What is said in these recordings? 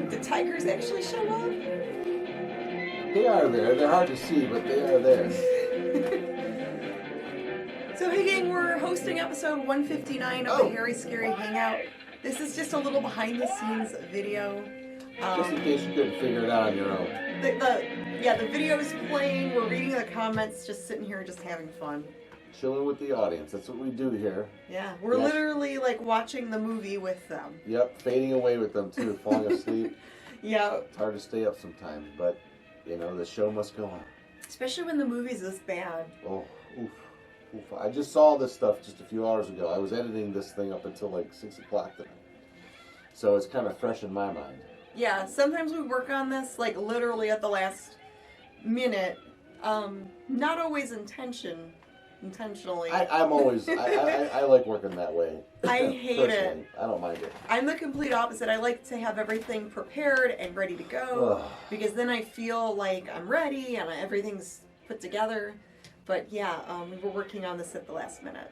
The tigers actually show up? They are there. They're hard to see, but they are there. So hey gang, we're hosting episode 159 of the Hairy Scary Hangout. This is just a little behind the scenes video. Just in case you couldn't figure it out on your own. The video is playing, we're reading the comments, just sitting here just having fun. Chilling with the audience. That's what we do here. Yeah, we're literally like watching the movie with them. Yep, fading away with them too, falling asleep. Yeah. It's hard to stay up sometimes, but you know, the show must go on. Especially when the movie's this bad. Oh, oof. I just saw this stuff just a few hours ago. I was editing this thing up until like 6 o'clock tonight. So it's kind of fresh in my mind. Yeah, sometimes we work on this like literally at the last minute. Not always intentionally. I'm always, I like working that way. I hate it. I don't mind it. I'm the complete opposite. I like to have everything prepared and ready to go because then I feel like I'm ready and everything's put together. But yeah, we were working on this at the last minute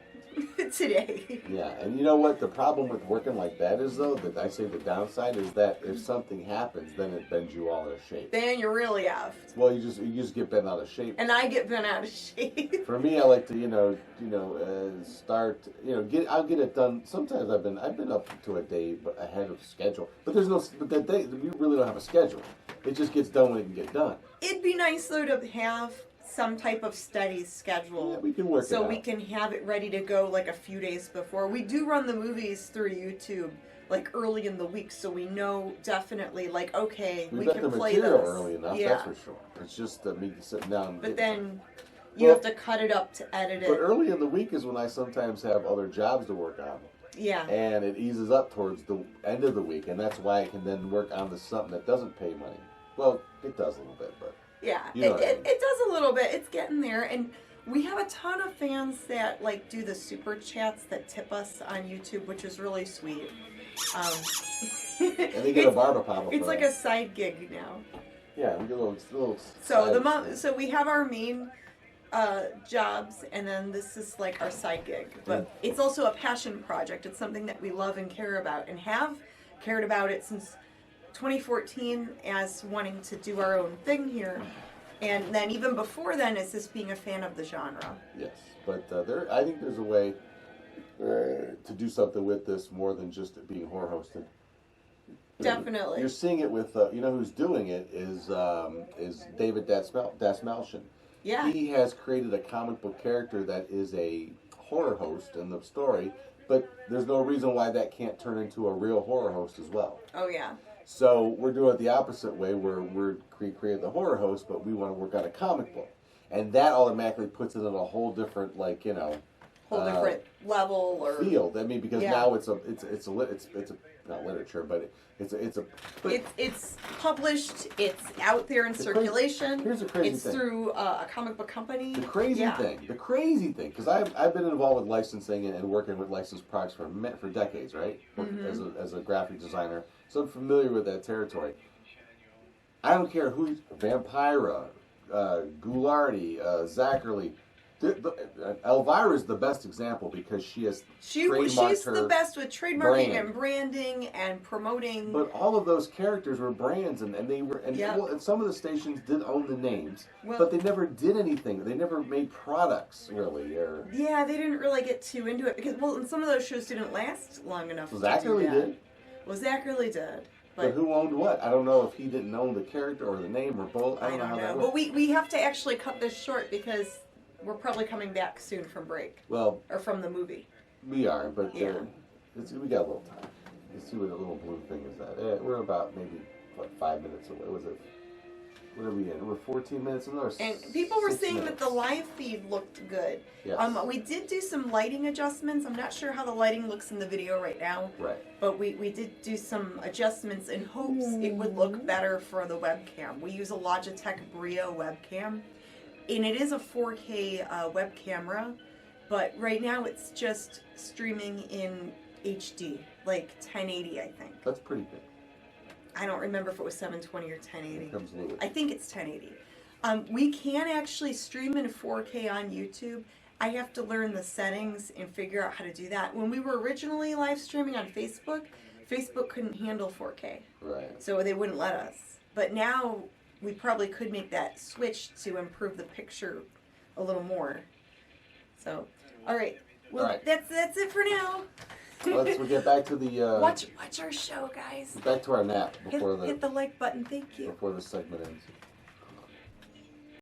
today. Yeah, and you know what? The problem with working like that is, though, that I say the downside is that if something happens, then it bends you all out of shape. Then you're really effed. Well, you just get bent out of shape. And I get bent out of shape. For me, I like to start. I'll get it done. Sometimes I've been up to a day ahead of schedule, but that day we really don't have a schedule. It just gets done when it can get done. It'd be nice though to have some type of steady schedule. Yeah, we can work it out. So we can have it ready to go like a few days before. We do run the movies through YouTube like early in the week, so we know definitely like, okay, we can play this. We've got the material early enough, that's for sure. It's just me sitting down. But then you have to cut it up to edit it. But early in the week is when I sometimes have other jobs to work on. Yeah. And it eases up towards the end of the week, and that's why I can then work on something that doesn't pay money. Well, it does a little bit, but... Yeah, it does a little bit. It's getting there, and we have a ton of fans that like do the super chats that tip us on YouTube, which is really sweet. And they get a barber pop. It's like a side gig now. Yeah, we get a little. So we have our main jobs, and then this is like our side gig. But it's also a passion project. It's something that we love and care about, and have cared about it since 2014 as wanting to do our own thing here, and then even before then as just being a fan of the genre. Yes, but I think there's a way to do something with this more than just it being horror hosted. Definitely. You're seeing it with who's doing it is David Dasmalchian. Yeah. He has created a comic book character that is a horror host in the story, but there's no reason why that can't turn into a real horror host as well. Oh yeah. So we're doing it the opposite way, where we're creating the horror host, but we want to work on a comic book, and that automatically puts it in a whole different, whole different level or field. I mean, because now it's not literature, but it's published. It's out there in circulation. Here's the crazy it's thing. through a comic book company. The crazy thing, because I've been involved with licensing and working with licensed products for decades, right? Mm-hmm. As a graphic designer. So I'm familiar with that territory. I don't care who, Vampira, Ghoulardi, Zachary. Elvira's the best example because she's the best with trademarking and branding and promoting. But all of those characters were brands, and they were, and some of the stations did own the names, but they never did anything. They never made products really, they didn't really get too into it because and some of those shows didn't last long enough. Zachary did. Well, Zachary did. But who owned what? I don't know if he didn't own the character or the name or both. I don't know how that works. But we have to actually cut this short because we're probably coming back soon from break. Or from the movie. We are, but we got a little time. Let's see what the little blue thing is at. We're about maybe 5 minutes away. Was it? What are we in? We're 14 minutes in, or and people were saying that the live feed looked good. Yes. We did do some lighting adjustments. I'm not sure how the lighting looks in the video right now. Right. But we did do some adjustments in hopes it would look better for the webcam. We use a Logitech Brio webcam, and it is a 4K web camera, but right now it's just streaming in HD, like 1080, I think. That's pretty good. I don't remember if it was 720 or 1080. I think it's 1080. We can actually stream in 4K on YouTube. I have to learn the settings and figure out how to do that. When we were originally live streaming on Facebook, Facebook couldn't handle 4K, Right. so they wouldn't let us. But now we probably could make that switch to improve the picture a little more. So, all right. Well, All right. that's it for now. Let's get back to the Watch our show, guys. back to our nap before Hit the like button. Thank you. before the segment ends.